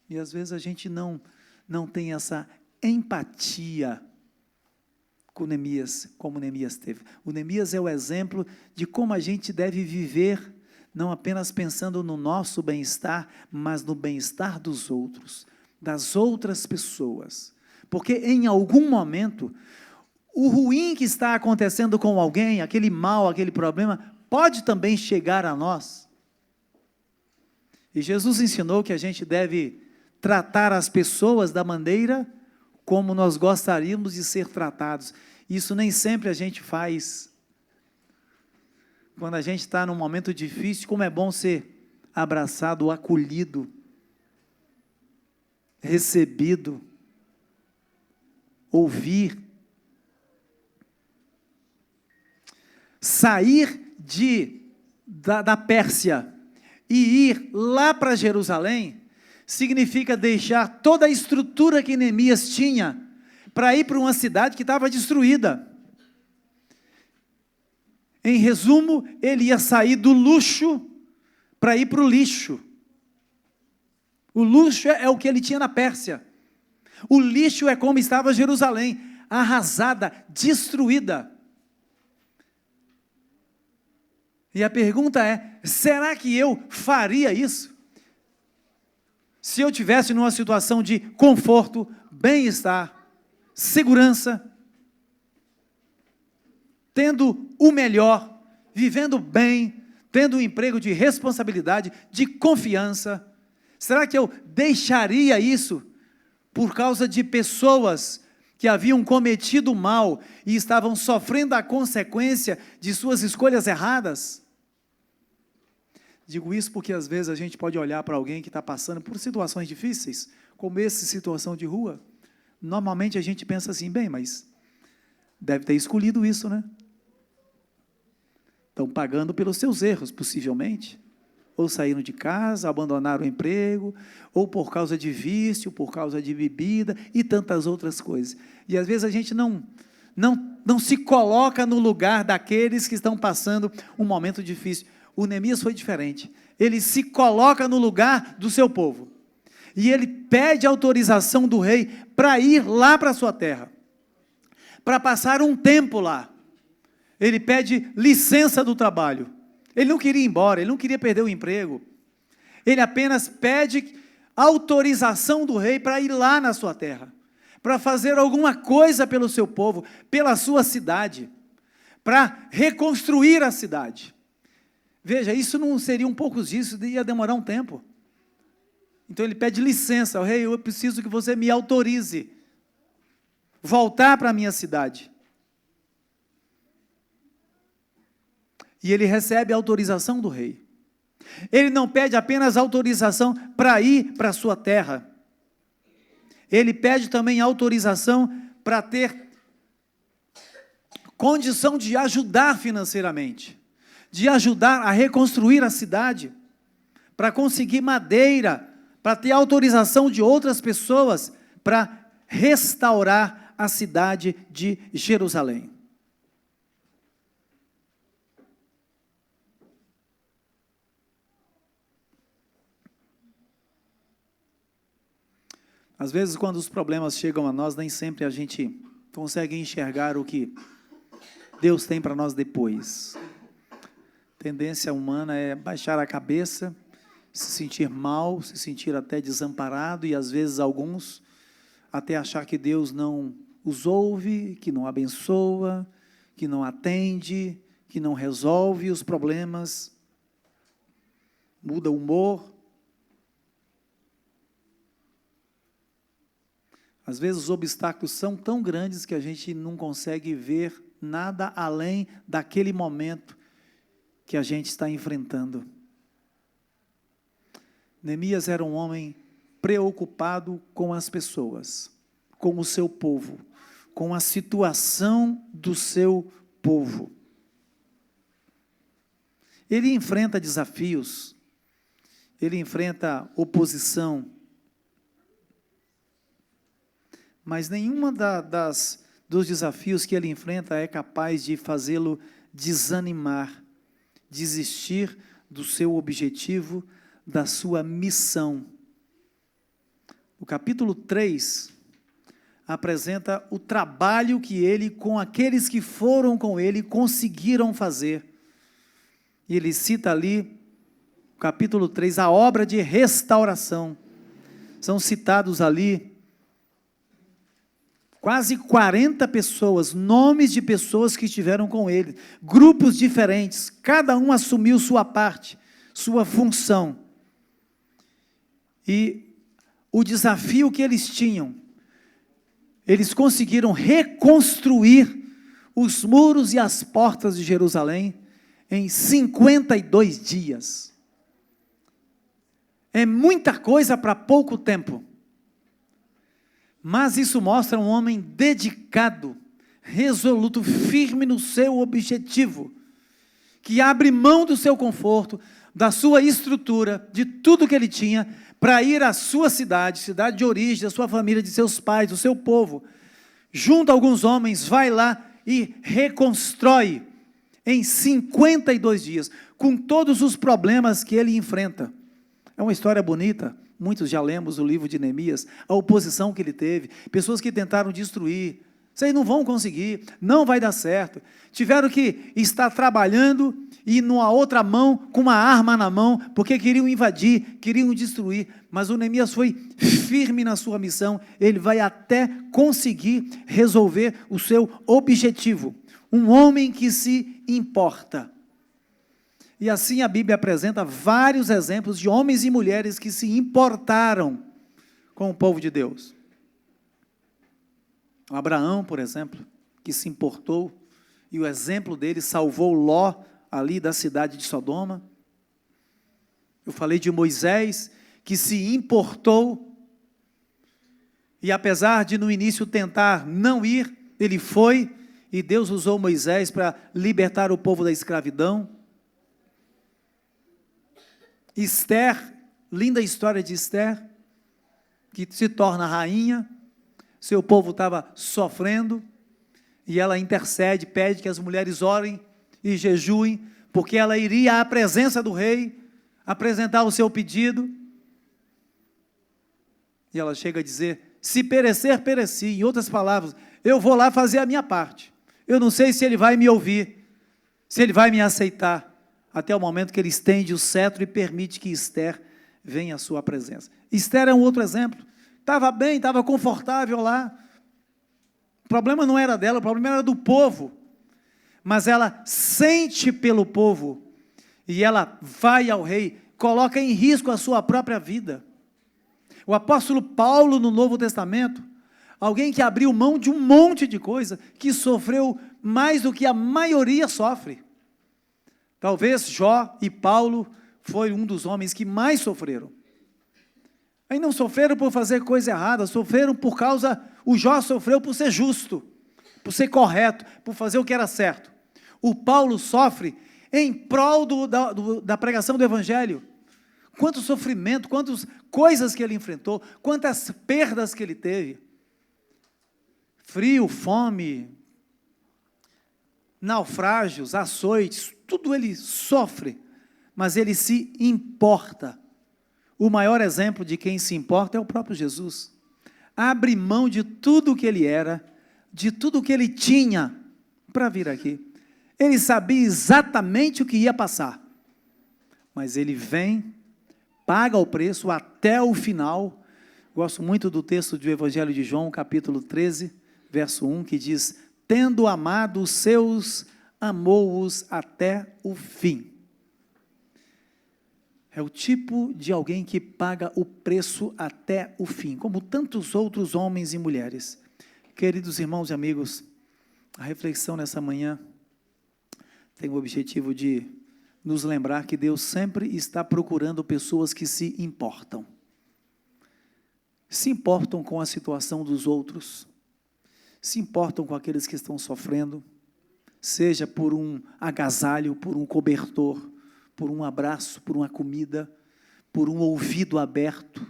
E às vezes a gente não tem essa empatia com Neemias, como Neemias teve. O Neemias é o exemplo de como a gente deve viver, não apenas pensando no nosso bem-estar, mas no bem-estar dos outros, das outras pessoas. Porque em algum momento, o ruim que está acontecendo com alguém, aquele mal, aquele problema, pode também chegar a nós. E Jesus ensinou que a gente deve tratar as pessoas da maneira como nós gostaríamos de ser tratados. Isso nem sempre a gente faz. Quando a gente está num momento difícil, como é bom ser abraçado, acolhido, recebido, ouvir. Sair da Pérsia e ir lá para Jerusalém significa deixar toda a estrutura que Neemias tinha para ir para uma cidade que estava destruída. Em resumo, ele ia sair do luxo para ir para o lixo. O luxo é o que ele tinha na Pérsia. O lixo é como estava Jerusalém, arrasada, destruída. E a pergunta é, será que eu faria isso? Se eu tivesse numa situação de conforto, bem-estar, segurança, tendo o melhor, vivendo bem, tendo um emprego de responsabilidade, de confiança, será que eu deixaria isso por causa de pessoas que haviam cometido mal e estavam sofrendo a consequência de suas escolhas erradas? Digo isso porque às vezes a gente pode olhar para alguém que está passando por situações difíceis, como essa situação de rua. Normalmente a gente pensa assim, bem, mas deve ter escolhido isso, né? Estão pagando pelos seus erros, possivelmente. Ou saíram de casa, abandonaram o emprego, ou por causa de vício, por causa de bebida e tantas outras coisas. E às vezes a gente não se coloca no lugar daqueles que estão passando um momento difícil. O Neemias foi diferente. Ele se coloca no lugar do seu povo. E ele pede autorização do rei para ir lá para a sua terra, para passar um tempo lá. Ele pede licença do trabalho. Ele não queria ir embora, ele não queria perder o emprego. Ele apenas pede autorização do rei para ir lá na sua terra, para fazer alguma coisa pelo seu povo, pela sua cidade, para reconstruir a cidade. Veja, isso não seria um pouco disso, ia demorar um tempo. Então ele pede licença ao rei, eu preciso que você me autorize voltar para a minha cidade. E ele recebe a autorização do rei. Ele não pede apenas autorização para ir para a sua terra. Ele pede também autorização para ter condição de ajudar financeiramente, de ajudar a reconstruir a cidade, para conseguir madeira, para ter autorização de outras pessoas, para restaurar a cidade de Jerusalém. Às vezes, quando os problemas chegam a nós, nem sempre a gente consegue enxergar o que Deus tem para nós depois. Tendência humana é baixar a cabeça, se sentir mal, se sentir até desamparado e, às vezes, alguns até achar que Deus não os ouve, que não abençoa, que não atende, que não resolve os problemas, muda o humor. Às vezes os obstáculos são tão grandes que a gente não consegue ver nada além daquele momento que a gente está enfrentando. Neemias era um homem preocupado com as pessoas, com o seu povo, com a situação do seu povo. Ele enfrenta desafios, ele enfrenta oposição, mas nenhuma dos desafios que ele enfrenta é capaz de fazê-lo desanimar, desistir do seu objetivo, da sua missão. O capítulo 3 apresenta o trabalho que ele, com aqueles que foram com ele, conseguiram fazer. E ele cita ali, no capítulo 3, a obra de restauração. São citados ali quase 40 pessoas, nomes de pessoas que estiveram com ele, grupos diferentes, cada um assumiu sua parte, sua função. E o desafio que eles tinham, eles conseguiram reconstruir os muros e as portas de Jerusalém em 52 dias. É muita coisa para pouco tempo. Mas isso mostra um homem dedicado, resoluto, firme no seu objetivo, que abre mão do seu conforto, da sua estrutura, de tudo que ele tinha, para ir à sua cidade, cidade de origem, da sua família, de seus pais, do seu povo. Junta alguns homens, vai lá e reconstrói em 52 dias, com todos os problemas que ele enfrenta. É uma história bonita. Muitos já lemos o livro de Neemias, a oposição que ele teve, pessoas que tentaram destruir, vocês não vão conseguir, não vai dar certo, tiveram que estar trabalhando e numa outra mão, com uma arma na mão, porque queriam invadir, queriam destruir, mas o Neemias foi firme na sua missão, ele vai até conseguir resolver o seu objetivo, um homem que se importa. E assim a Bíblia apresenta vários exemplos de homens e mulheres que se importaram com o povo de Deus. Abraão, por exemplo, que se importou, e o exemplo dele salvou Ló ali da cidade de Sodoma. Eu falei de Moisés, que se importou, e apesar de no início tentar não ir, ele foi, e Deus usou Moisés para libertar o povo da escravidão. Esther, linda história de Esther, que se torna rainha, seu povo estava sofrendo, e ela intercede, pede que as mulheres orem e jejuem, porque ela iria à presença do rei, apresentar o seu pedido, e ela chega a dizer, se perecer, pereci, em outras palavras, eu vou lá fazer a minha parte, eu não sei se ele vai me ouvir, se ele vai me aceitar, até o momento que ele estende o cetro e permite que Esther venha à sua presença. Esther é um outro exemplo, estava bem, estava confortável lá, o problema não era dela, o problema era do povo, mas ela sente pelo povo, e ela vai ao rei, coloca em risco a sua própria vida. O apóstolo Paulo, no Novo Testamento, alguém que abriu mão de um monte de coisa, que sofreu mais do que a maioria sofre. Talvez Jó e Paulo foi um dos homens que mais sofreram. Aí não sofreram por fazer coisa errada, sofreram por causa, o Jó sofreu por ser justo, por ser correto, por fazer o que era certo. O Paulo sofre em prol da pregação do Evangelho. Quanto sofrimento, quantas coisas que ele enfrentou, quantas perdas que ele teve. Frio, fome, naufrágios, açoites, tudo ele sofre, mas ele se importa. O maior exemplo de quem se importa é o próprio Jesus. Abre mão de tudo que ele era, de tudo que ele tinha, para vir aqui. Ele sabia exatamente o que ia passar, mas ele vem, paga o preço até o final. Gosto muito do texto do Evangelho de João, capítulo 13, verso 1, que diz, tendo amado os seus, amou-os até o fim. É o tipo de alguém que paga o preço até o fim, como tantos outros homens e mulheres. Queridos irmãos e amigos, a reflexão nessa manhã tem o objetivo de nos lembrar que Deus sempre está procurando pessoas que se importam com a situação dos outros, se importam com aqueles que estão sofrendo, seja por um agasalho, por um cobertor, por um abraço, por uma comida, por um ouvido aberto,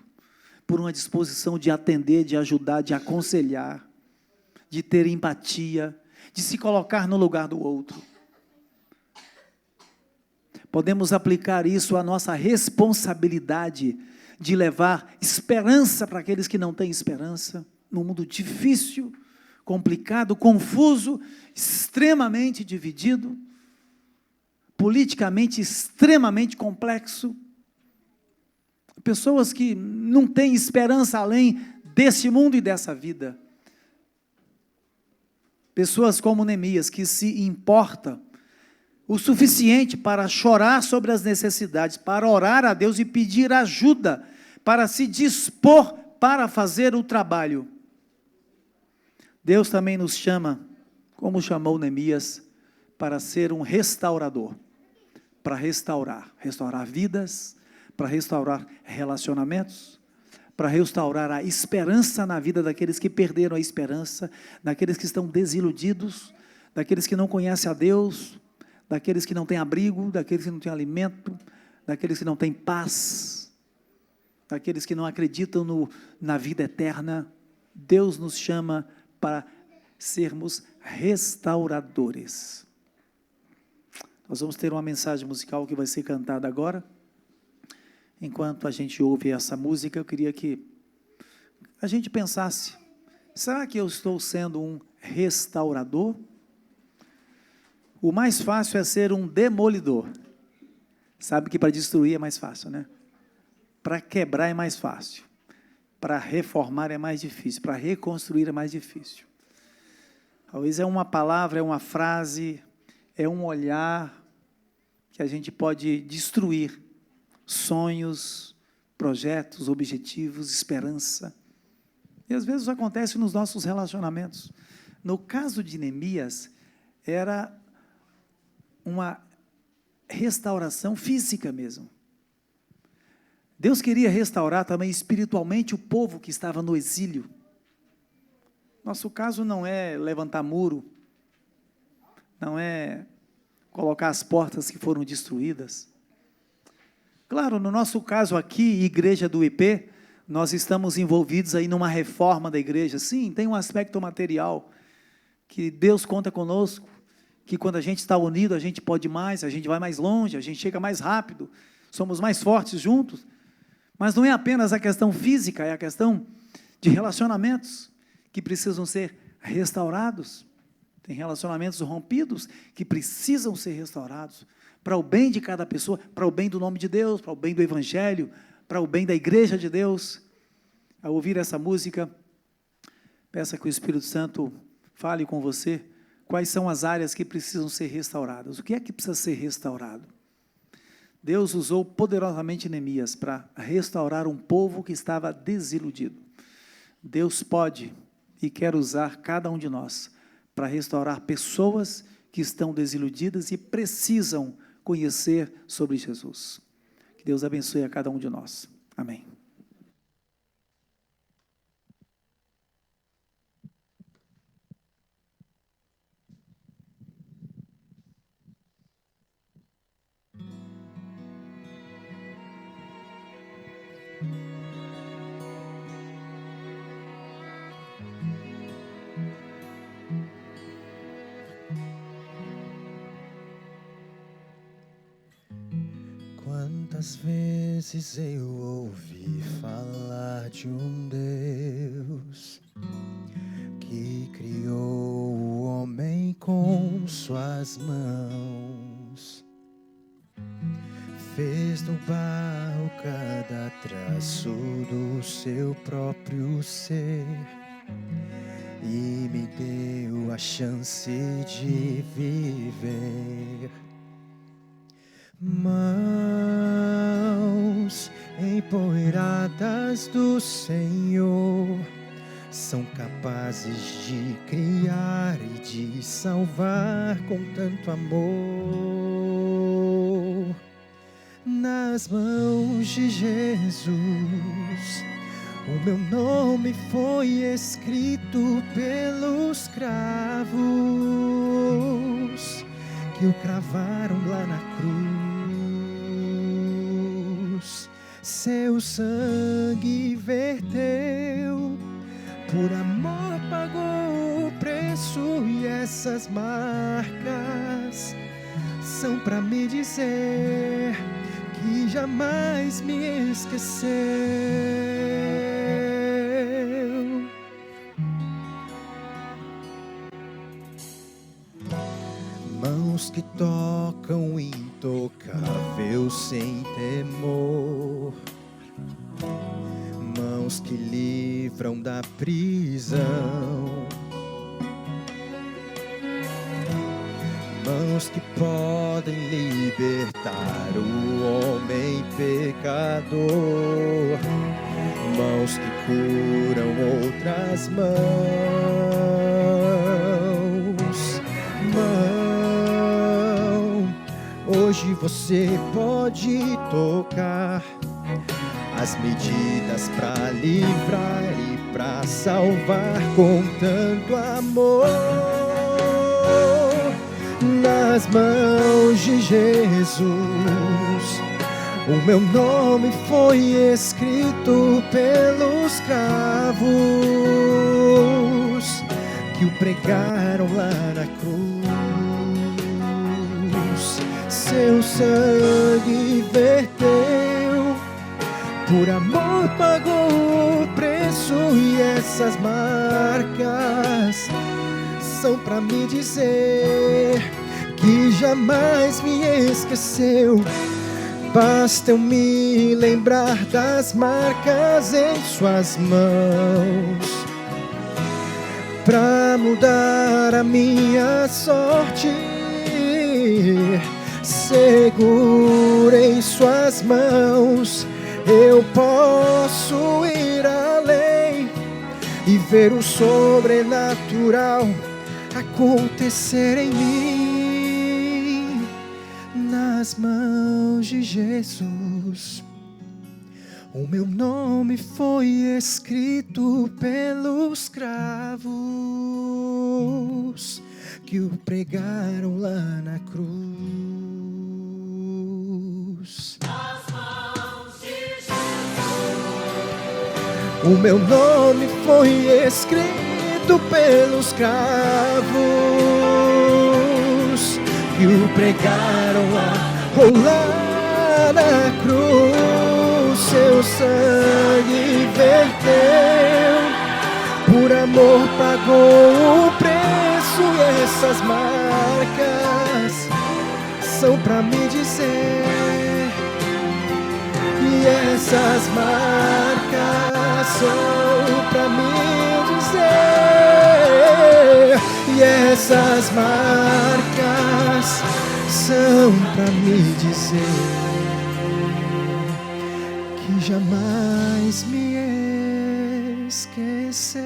por uma disposição de atender, de ajudar, de aconselhar, de ter empatia, de se colocar no lugar do outro. Podemos aplicar isso à nossa responsabilidade de levar esperança para aqueles que não têm esperança, num mundo difícil, complicado, confuso, extremamente dividido, politicamente extremamente complexo. Pessoas que não têm esperança além desse mundo e dessa vida. Pessoas como Neemias, que se importa o suficiente para chorar sobre as necessidades, para orar a Deus e pedir ajuda, para se dispor para fazer o trabalho. Deus também nos chama, como chamou Neemias, para ser um restaurador, para restaurar vidas, para restaurar relacionamentos, para restaurar a esperança na vida daqueles que perderam a esperança, daqueles que estão desiludidos, daqueles que não conhecem a Deus, daqueles que não têm abrigo, daqueles que não têm alimento, daqueles que não têm paz, daqueles que não acreditam na vida eterna. Deus nos chama para sermos restauradores. Nós vamos ter uma mensagem musical que vai ser cantada agora. Enquanto a gente ouve essa música, eu queria que a gente pensasse, será que eu estou sendo um restaurador? O mais fácil é ser um demolidor. Sabe que para destruir é mais fácil, né? Para quebrar é mais fácil. Para reformar é mais difícil. Para reconstruir é mais difícil. Talvez é uma palavra, é uma frase, é um olhar que a gente pode destruir sonhos, projetos, objetivos, esperança. E às vezes isso acontece nos nossos relacionamentos. No caso de Neemias, era uma restauração física mesmo. Deus queria restaurar também espiritualmente o povo que estava no exílio. Nosso caso não é levantar muro, não é colocar as portas que foram destruídas. Claro, no nosso caso aqui, Igreja do IP, nós estamos envolvidos aí numa reforma da igreja. Sim, tem um aspecto material, que Deus conta conosco, que quando a gente está unido, a gente pode mais, a gente vai mais longe, a gente chega mais rápido, somos mais fortes juntos. Mas não é apenas a questão física, é a questão de relacionamentos que precisam ser restaurados. Tem relacionamentos rompidos que precisam ser restaurados para o bem de cada pessoa, para o bem do nome de Deus, para o bem do Evangelho, para o bem da Igreja de Deus. Ao ouvir essa música, peça que o Espírito Santo fale com você quais são as áreas que precisam ser restauradas. O que é que precisa ser restaurado? Deus usou poderosamente Neemias para restaurar um povo que estava desiludido. Deus pode e quer usar cada um de nós para restaurar pessoas que estão desiludidas e precisam conhecer sobre Jesus. Que Deus abençoe a cada um de nós. Amém.
Quantas vezes eu ouvi falar de um Deus que criou o homem com suas mãos, fez do barro cada traço do seu próprio ser e me deu a chance de viver. Mãos empoeiradas do Senhor são capazes de criar e de salvar com tanto amor. Nas mãos de Jesus, o meu nome foi escrito pelos cravos que o cravaram lá na cruz. Seu sangue verteu, por amor pagou o preço, e essas marcas são pra me dizer que jamais me esqueceu. Mãos que tocam o intocável sem temor, mãos que livram da prisão, mãos que podem libertar o homem pecador, mãos que curam outras mãos. Hoje você pode tocar as medidas para livrar e para salvar com tanto amor. Nas mãos de Jesus, o meu nome foi escrito pelos cravos que o pregaram lá na cruz. Seu sangue verteu, por amor pagou o preço, e essas marcas são pra me dizer que jamais me esqueceu. Basta eu me lembrar das marcas em suas mãos pra mudar a minha sorte. Seguro em suas mãos, eu posso ir além e ver o sobrenatural acontecer em mim. Nas mãos de Jesus, o meu nome foi escrito pelos cravos que o pregaram lá na cruz. Nas mãos de Jesus, o meu nome foi escrito pelos cravos que o pregaram lá na cruz. Seu sangue verteu, por amor pagou o preço, e essas marcas são pra me dizer, e essas marcas são pra me dizer, e essas marcas são pra me dizer que jamais me esqueceu.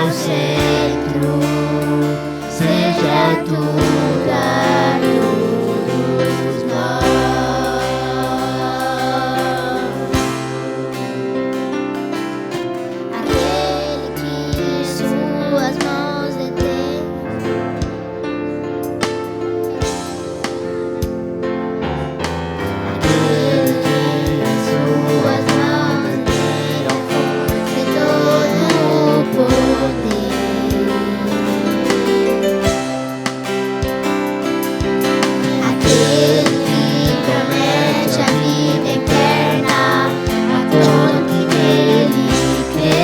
o centro, seja tudo a todos nós. Aquele que suas mãos detém, aquele que suas mãos deram força e todo o poder. Aquele que promete a vida eterna a todo que nele crê.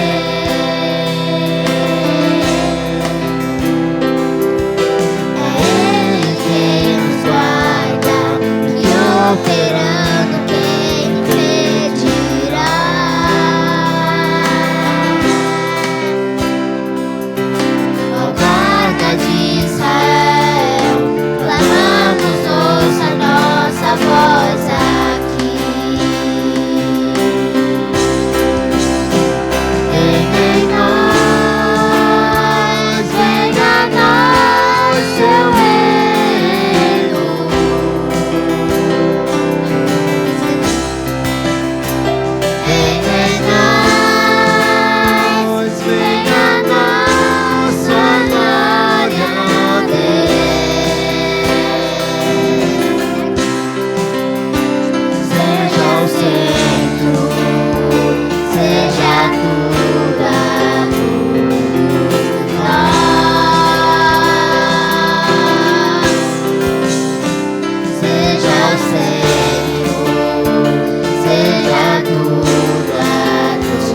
É Ele quem nos guarda e operando quem impedirá. Ó guarda de Israel, clamamos, ouça nossa voz aqui. Venha a nós seu reino. Venha a nós sua glória, Deus. Seja o centro, seja tudo a todos nós. Seja o centro, seja tudo a todos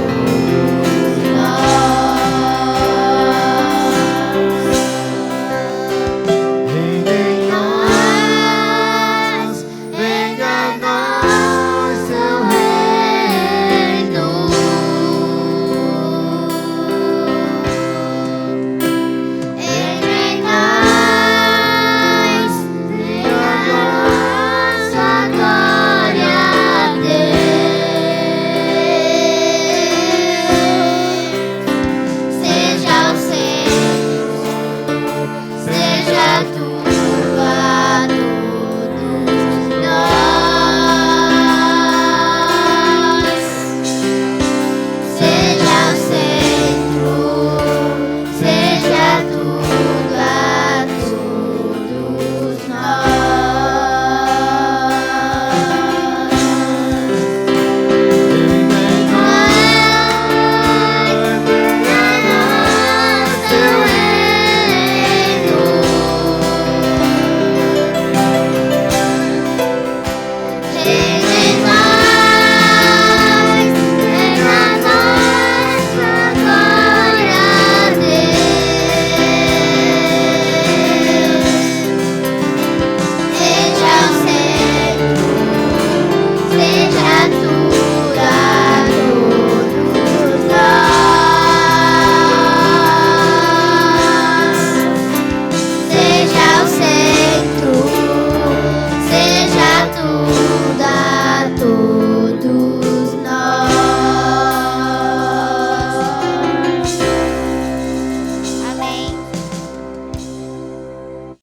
nós. Venha a nós seu reino. Venha a nós sua glória, Deus. Seja o centro, seja tudo.